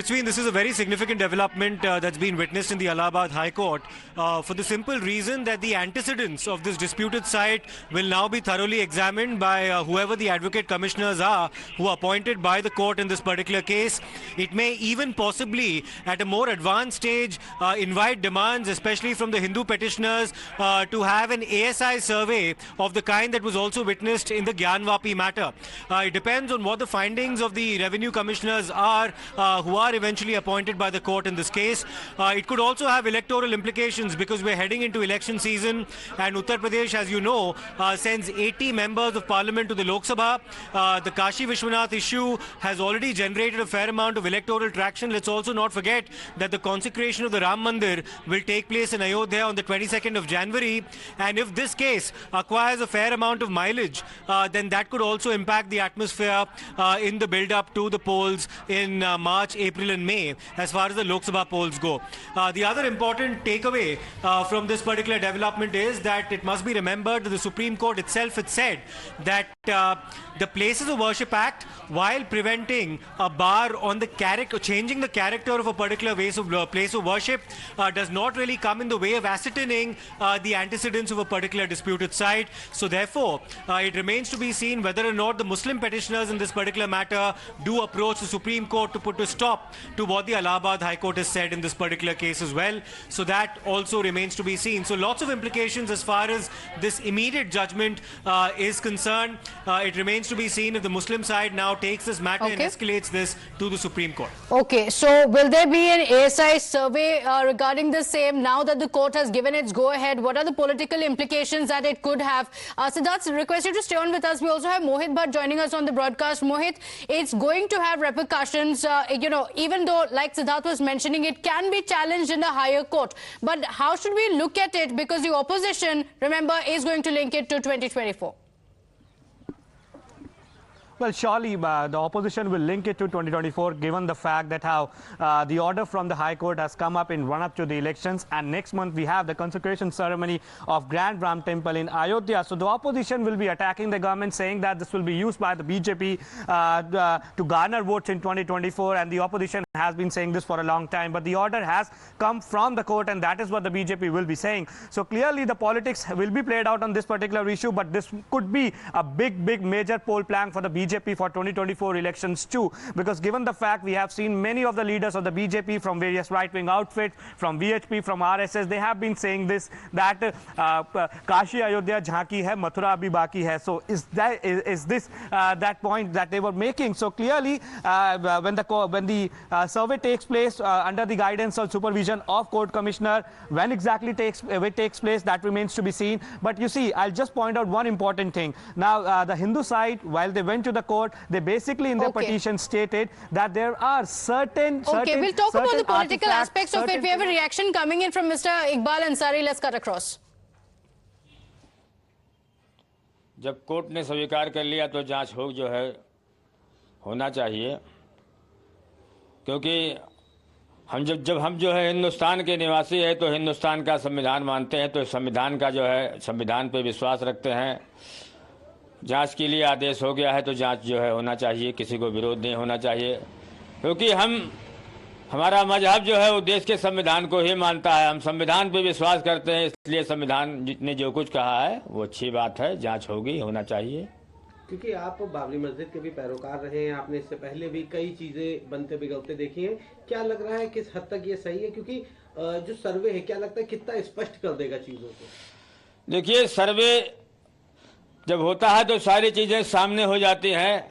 This is a very significant development that's been witnessed in the Allahabad High Court for the simple reason that the antecedents of this disputed site will now be thoroughly examined by whoever the advocate commissioners are who are appointed by the court in this particular case. It may even possibly at a more advanced stage invite demands, especially from the Hindu petitioners, to have an ASI survey of the kind that was also witnessed in the Gyanvapi matter. It depends on what the findings of the revenue commissioners are who are eventually appointed by the court in this case. It could also have electoral implications because we're heading into election season and Uttar Pradesh, as you know, sends 80 members of parliament to the Lok Sabha. The Kashi Vishwanath issue has already generated a fair amount of electoral traction. Let's also not forget that the consecration of the Ram Mandir will take place in Ayodhya on the 22nd of January, and if this case acquires a fair amount of mileage, then that could also impact the atmosphere in the build-up to the polls in March, April and May as far as the Lok Sabha polls go. The other important takeaway from this particular development is that it must be remembered that the Supreme Court itself had said that the Places of Worship Act, while preventing a bar on the character, changing the character of a particular place of worship, does not really come in the way of ascertaining the antecedents of a particular disputed site. So therefore, it remains to be seen whether or not the Muslim petitioners in this particular matter do approach the Supreme Court to put a stop to what the Allahabad High Court has said in this particular case as well. So that also remains to be seen. So lots of implications as far as this immediate judgment is concerned. It remains to be seen if the Muslim side now takes this matter and escalates this to the Supreme Court. Okay, so will there be an ASI survey regarding the same now that the court has given its go-ahead? What are the political implications that it could have? Siddharth, request you to stay on with us. We also have Mohit Bhatt joining us on the broadcast. Mohit, it's going to have repercussions, even though, like Siddharth was mentioning, it can be challenged in the higher court. But how should we look at it? Because the opposition, remember, is going to link it to 2024. Well, surely the opposition will link it to 2024, given the fact that how the order from the High Court has come up in run-up to the elections, and next month we have the consecration ceremony of Grand Ram Temple in Ayodhya. So the opposition will be attacking the government, saying that this will be used by the BJP to garner votes in 2024, and the opposition has been saying this for a long time. But the order has come from the court, and that is what the BJP will be saying. So clearly the politics will be played out on this particular issue, but this could be a big major poll plank for the BJP for 2024 elections too, because given the fact we have seen many of the leaders of the BJP from various right-wing outfits, from VHP, from RSS, they have been saying this, that Kashi Ayodhya jhanki hai, mathura abhi baki hai. So is this that point that they were making? So clearly when the survey takes place under the guidance or supervision of court commissioner, when exactly it takes place, that remains to be seen. But you see, I'll just point out one important thing. Now the Hindu side, while they went to the court, they basically in their petition stated that there are certain we'll talk about the political aspects of it. We have a reaction coming in from Mr. Iqbal Ansari. Let's cut across. जब court ने स्वीकार कर लिया तो जांच होना चाहिए, क्योंकि हम जब हम हिंदुस्तान के निवासी है तो हिंदुस्तान का संविधान मानते हैं, तो संविधान का संविधान पे विश्वास रखते हैं। जांच के लिए आदेश हो गया है तो जांच होना चाहिए, किसी को विरोध नहीं होना चाहिए, क्योंकि हमारा मजहब वो देश के संविधान को ही मानता है। हम संविधान पे विश्वास करते हैं, इसलिए संविधान ने जो कुछ कहा है वो अच्छी बात है, जांच होना चाहिए। क्योंकि आप बाबरी मस्जिद के भी पैरोकार रहे हैं, आपने इससे पहले भी कई चीजें बनते बिगड़ते देखी हैं, क्या लग रहा है किस हद तक ये सही है? क्योंकि जो सर्वे है, क्या लगता है कितना स्पष्ट कर देगा चीजों को? देखिए, सर्वे जब होता है तो सारी चीजें सामने हो जाती हैं।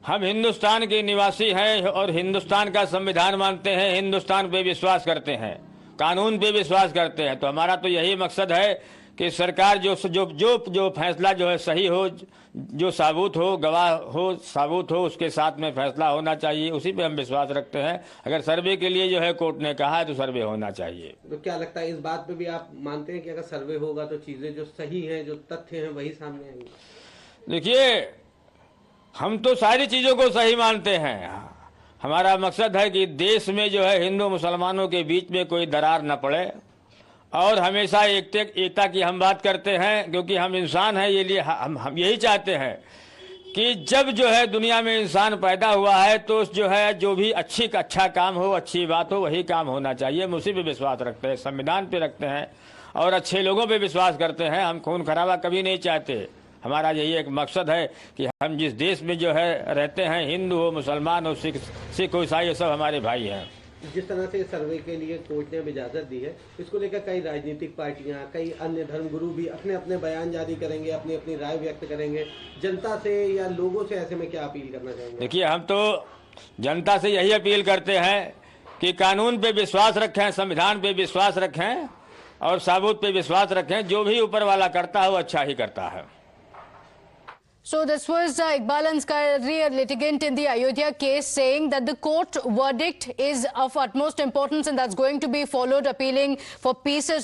हम हिंदुस्तान के निवासी हैं और हिंदुस्तान का संविधान मानते हैं, हिंदुस्तान पे विश्वास करते हैं, कानून पे विश्वास करते हैं। तो हमारा तो यही मकसद है कि सरकार जो फैसला सही हो, जो साबुत हो, गवाह हो, साबुत हो, उसके साथ में फैसला होना चाहिए, उसी पे हम विश्वास रखते हैं। अगर सर्वे के लिए कोर्ट ने कहा है तो सर्वे होना चाहिए। तो क्या लगता है इस बात पे भी आप मानते हैं कि अगर सर्वे होगा तो चीजें जो सही हैं, जो तथ्य हैं, वही सामने आएंगे? देखिए, हम तो सारी चीजों को सही मानते हैं। हमारा मकसद है कि देश में हिंदू मुसलमानों के बीच में कोई दरार न पड़े, और हमेशा एकता की हम बात करते हैं, क्योंकि हम इंसान हैं। ये लिए हम यही चाहते हैं कि जब जो है दुनिया में इंसान पैदा हुआ है तो जो है जो भी अच्छा काम हो, अच्छी बात हो, वही काम होना चाहिए। हम उसी पे विश्वास रखते हैं, संविधान पे रखते हैं और अच्छे लोगों पे विश्वास करते हैं। हम खून खराबा कभी नहीं चाहते। हमारा यही एक मकसद है कि हम जिस देश में जो है रहते हैं, हिंदू हो, मुसलमान हो, सिख हो, ईसाई हो, सब हमारे भाई हैं। जिस तरह से सर्वे के लिए कोर्ट ने अब इजाजत दी है, इसको लेकर कई राजनीतिक पार्टियां, कई अन्य धर्मगुरु भी अपने अपने बयान जारी करेंगे, अपनी अपनी राय व्यक्त करेंगे। जनता से या लोगों से ऐसे में क्या अपील करना चाहेंगे? देखिए, हम तो जनता से यही अपील करते हैं कि कानून पे विश्वास रखें, संविधान पे विश्वास रखें और साबूत पे विश्वास रखें। जो भी ऊपर वाला करता है वो अच्छा ही करता है। So this was Iqbal Ansari, a litigant in the Ayodhya case, saying that the court verdict is of utmost importance and that's going to be followed, appealing for peace as